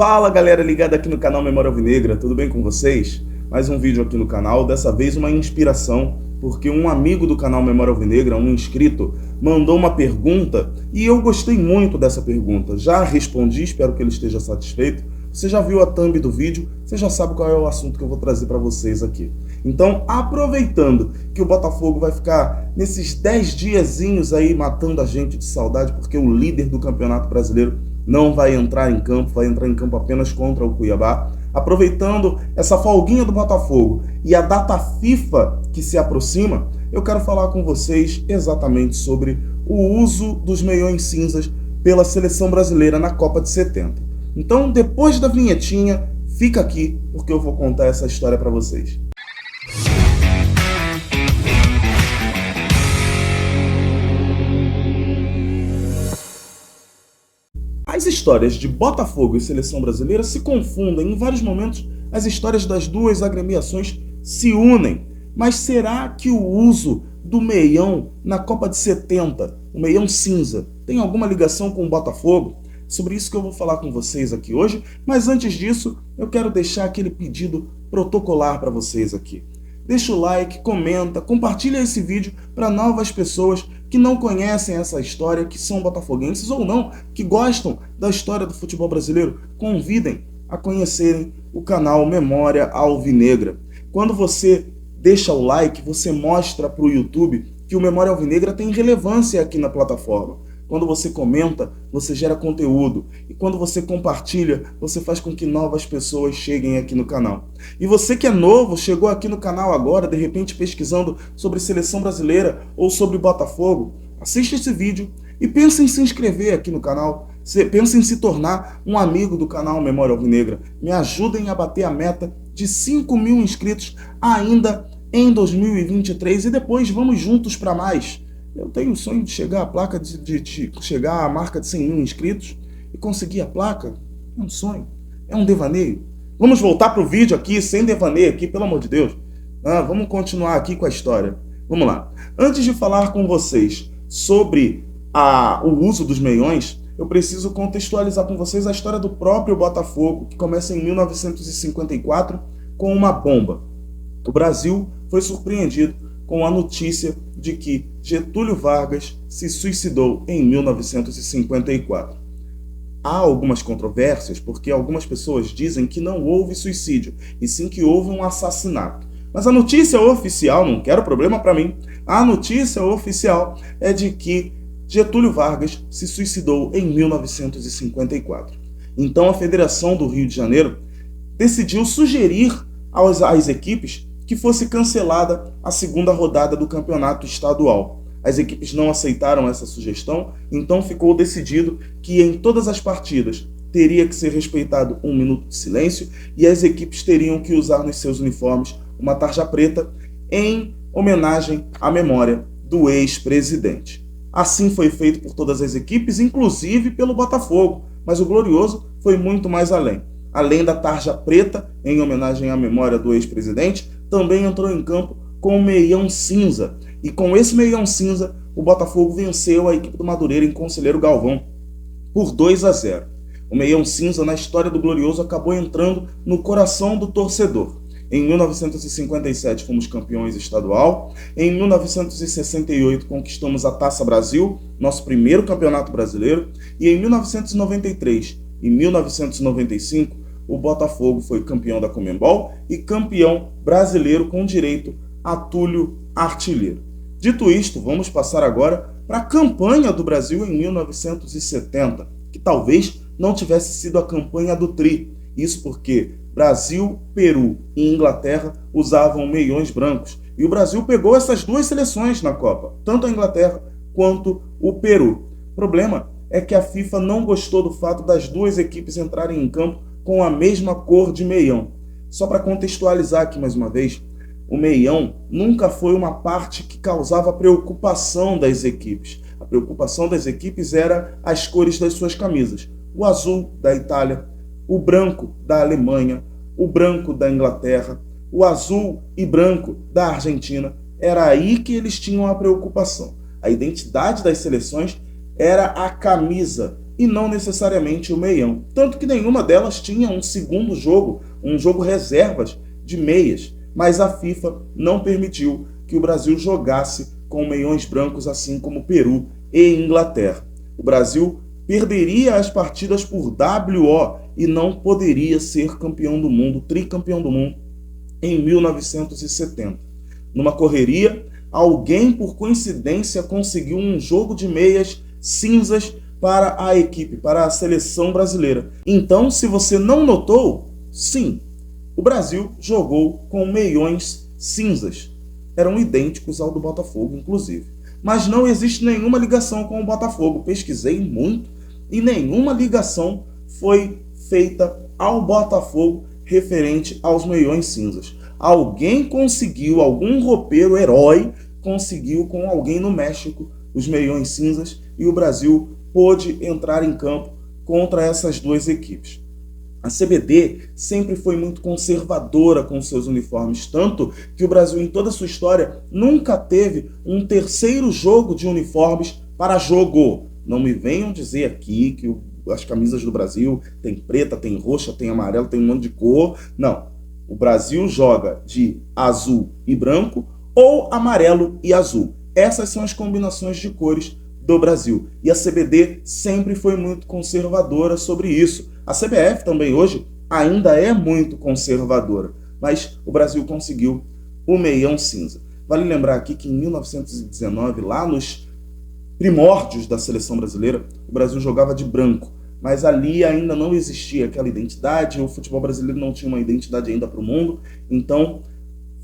Fala galera ligada aqui no canal Memória Alvinegra, tudo bem com vocês? Mais um vídeo aqui no canal, dessa vez uma inspiração, porque um amigo do canal Memória Alvinegra, um inscrito, mandou uma pergunta e eu gostei muito dessa pergunta. Já respondi, espero que ele esteja satisfeito. Você já viu a thumb do vídeo, você já sabe qual é o assunto que eu vou trazer para vocês aqui. Então, aproveitando que o Botafogo vai ficar nesses 10 diazinhos aí matando a gente de saudade, porque o líder do Campeonato Brasileiro não vai entrar em campo, vai entrar em campo apenas contra o Cuiabá. Aproveitando essa folguinha do Botafogo e a data FIFA que se aproxima, eu quero falar com vocês exatamente sobre o uso dos meiões cinzas pela seleção brasileira na Copa de 70. Então, depois da vinhetinha, fica aqui porque eu vou contar essa história para vocês. As histórias de Botafogo e Seleção Brasileira se confundem. Em vários momentos, as histórias das duas agremiações se unem. Mas será que o uso do meião na Copa de 70, o meião cinza, tem alguma ligação com o Botafogo? Sobre isso que eu vou falar com vocês aqui hoje. Mas antes disso, eu quero deixar aquele pedido protocolar para vocês aqui. Deixa o like, comenta, compartilha esse vídeo para novas pessoas que não conhecem essa história, que são botafoguenses ou não, que gostam da história do futebol brasileiro. Convidem a conhecerem o canal Memória Alvinegra. Quando você deixa o like, você mostra para o YouTube que o Memória Alvinegra tem relevância aqui na plataforma. Quando você comenta, você gera conteúdo. E quando você compartilha, você faz com que novas pessoas cheguem aqui no canal. E você que é novo, chegou aqui no canal agora, de repente pesquisando sobre seleção brasileira ou sobre Botafogo, assiste esse vídeo e pense em se inscrever aqui no canal. Pense em se tornar um amigo do canal Memória Alvinegra. Me ajudem a bater a meta de 5.000 inscritos ainda em 2023 e depois vamos juntos para mais. Eu tenho o sonho de chegar à placa de chegar à marca de 100.000 inscritos e conseguir a placa. É um sonho, é um devaneio. Vamos voltar para o vídeo aqui, sem devaneio aqui, pelo amor de Deus. Vamos continuar aqui com a história. Vamos lá. Antes de falar com vocês sobre o uso dos meiões, eu preciso contextualizar com vocês a história do próprio Botafogo, que começa em 1954 com uma bomba. O Brasil foi surpreendido com a notícia de que Getúlio Vargas se suicidou em 1954. Há algumas controvérsias, porque algumas pessoas dizem que não houve suicídio, e sim que houve um assassinato. Mas a notícia oficial, não quero problema para mim, a notícia oficial é de que Getúlio Vargas se suicidou em 1954. Então a Federação do Rio de Janeiro decidiu sugerir às equipes que fosse cancelada a segunda rodada do campeonato estadual. As equipes não aceitaram essa sugestão, então ficou decidido que em todas as partidas teria que ser respeitado 1 minuto de silêncio e as equipes teriam que usar nos seus uniformes uma tarja preta em homenagem à memória do ex-presidente. Assim foi feito por todas as equipes, inclusive pelo Botafogo, mas o Glorioso foi muito mais além. Além da tarja preta, em homenagem à memória do ex-presidente, também entrou em campo com o meião cinza. E com esse meião cinza, o Botafogo venceu a equipe do Madureira em Conselheiro Galvão por 2-0. O meião cinza, na história do Glorioso, acabou entrando no coração do torcedor. Em 1957 fomos campeões estadual. Em 1968 conquistamos a Taça Brasil, nosso primeiro campeonato brasileiro. E em 1993 e 1995, o Botafogo foi campeão da Conmebol e campeão brasileiro com direito a Túlio Artilheiro. Dito isto, vamos passar agora para a campanha do Brasil em 1970, que talvez não tivesse sido a campanha do Tri. Isso porque Brasil, Peru e Inglaterra usavam meiões brancos. E o Brasil pegou essas duas seleções na Copa, tanto a Inglaterra quanto o Peru. O problema é que a FIFA não gostou do fato das duas equipes entrarem em campo com a mesma cor de meião. Só para contextualizar aqui mais uma vez, o meião nunca foi uma parte que causava preocupação das equipes. A preocupação das equipes era as cores das suas camisas. O azul da Itália, o branco da Alemanha, o branco da Inglaterra, o azul e branco da Argentina. Era aí que eles tinham a preocupação. A identidade das seleções era a camisa e não necessariamente o meião. Tanto que nenhuma delas tinha um segundo jogo, um jogo reservas de meias, mas a FIFA não permitiu que o Brasil jogasse com meiões brancos, assim como Peru e Inglaterra. O Brasil perderia as partidas por WO e não poderia ser campeão do mundo, tricampeão do mundo, em 1970. Numa correria, alguém por coincidência conseguiu um jogo de meias cinzas para a equipe, para a seleção brasileira. Então, se você não notou, sim, o Brasil jogou com meiões cinzas. Eram idênticos ao do Botafogo, inclusive. Mas não existe nenhuma ligação com o Botafogo. Pesquisei muito e nenhuma ligação foi feita ao Botafogo referente aos meiões cinzas. Alguém conseguiu, algum roupeiro herói conseguiu com alguém no México os meiões cinzas e o Brasil pôde entrar em campo contra essas duas equipes. A CBD sempre foi muito conservadora com seus uniformes, tanto que o Brasil, em toda a sua história, nunca teve um terceiro jogo de uniformes para jogo. Não me venham dizer aqui que as camisas do Brasil tem preta, tem roxa, tem amarela, tem um monte de cor. Não. O Brasil joga de azul e branco ou amarelo e azul. Essas são as combinações de cores do Brasil. E a CBD sempre foi muito conservadora sobre isso. A CBF também hoje ainda é muito conservadora, mas o Brasil conseguiu o meião cinza. Vale lembrar aqui que em 1919, lá nos primórdios da seleção brasileira, o Brasil jogava de branco, mas ali ainda não existia aquela identidade, o futebol brasileiro não tinha uma identidade ainda para o mundo, então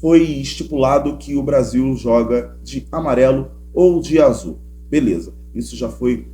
foi estipulado que o Brasil joga de amarelo ou de azul. Beleza, isso já foi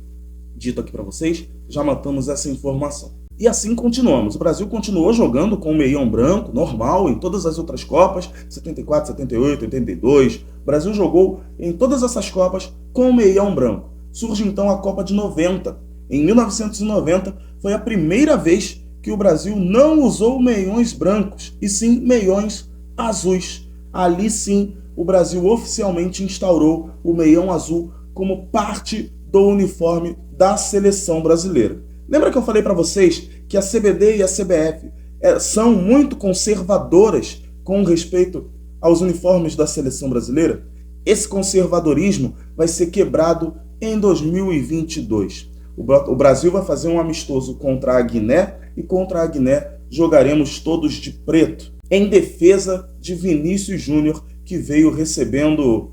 dito aqui para vocês, já matamos essa informação. E assim continuamos. O Brasil continuou jogando com o meião branco, normal, em todas as outras Copas, 74, 78, 82. O Brasil jogou em todas essas Copas com o meião branco. Surge então a Copa de 90. Em 1990, foi a primeira vez que o Brasil não usou meiões brancos, e sim meiões azuis. Ali sim, o Brasil oficialmente instaurou o meião azul como parte do uniforme da seleção brasileira. Lembra que eu falei para vocês que a CBD e a CBF são muito conservadoras com respeito aos uniformes da seleção brasileira? Esse conservadorismo vai ser quebrado em 2022. O Brasil vai fazer um amistoso contra a Guiné e contra a Guiné jogaremos todos de preto, em defesa de Vinícius Júnior, que veio recebendo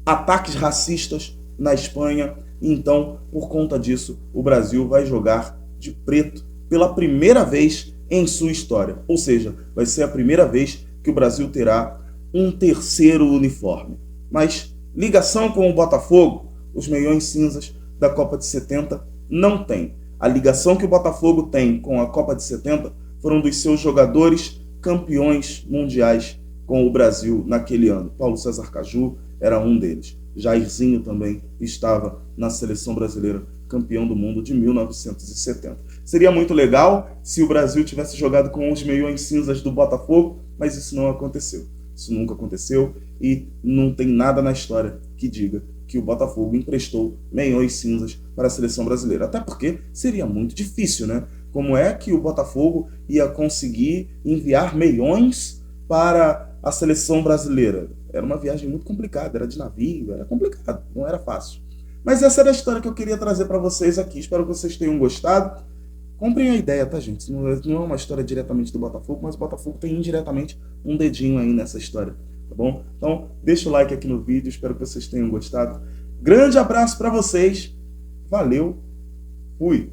ataques racistas na Espanha. Então, por conta disso, o Brasil vai jogar de preto pela primeira vez em sua história. Ou seja, vai ser a primeira vez que o Brasil terá um terceiro uniforme. Mas ligação com o Botafogo, os meiões cinzas da Copa de 70 não tem. A ligação que o Botafogo tem com a Copa de 70 foram dos seus jogadores campeões mundiais com o Brasil naquele ano. Paulo César Caju era um deles. Jairzinho também estava na seleção brasileira, campeão do mundo de 1970. Seria muito legal se o Brasil tivesse jogado com os meiões cinzas do Botafogo, mas isso não aconteceu. Isso nunca aconteceu e não tem nada na história que diga que o Botafogo emprestou meiões cinzas para a seleção brasileira. Até porque seria muito difícil, né? Como é que o Botafogo ia conseguir enviar meiões para a seleção brasileira? Era uma viagem muito complicada, era de navio, era complicado, não era fácil. Mas essa era a história que eu queria trazer para vocês aqui. Espero que vocês tenham gostado. Comprem a ideia, tá, gente? Não é uma história diretamente do Botafogo, mas o Botafogo tem indiretamente um dedinho aí nessa história, tá bom? Então, deixa o like aqui no vídeo, espero que vocês tenham gostado. Grande abraço para vocês. Valeu. Fui.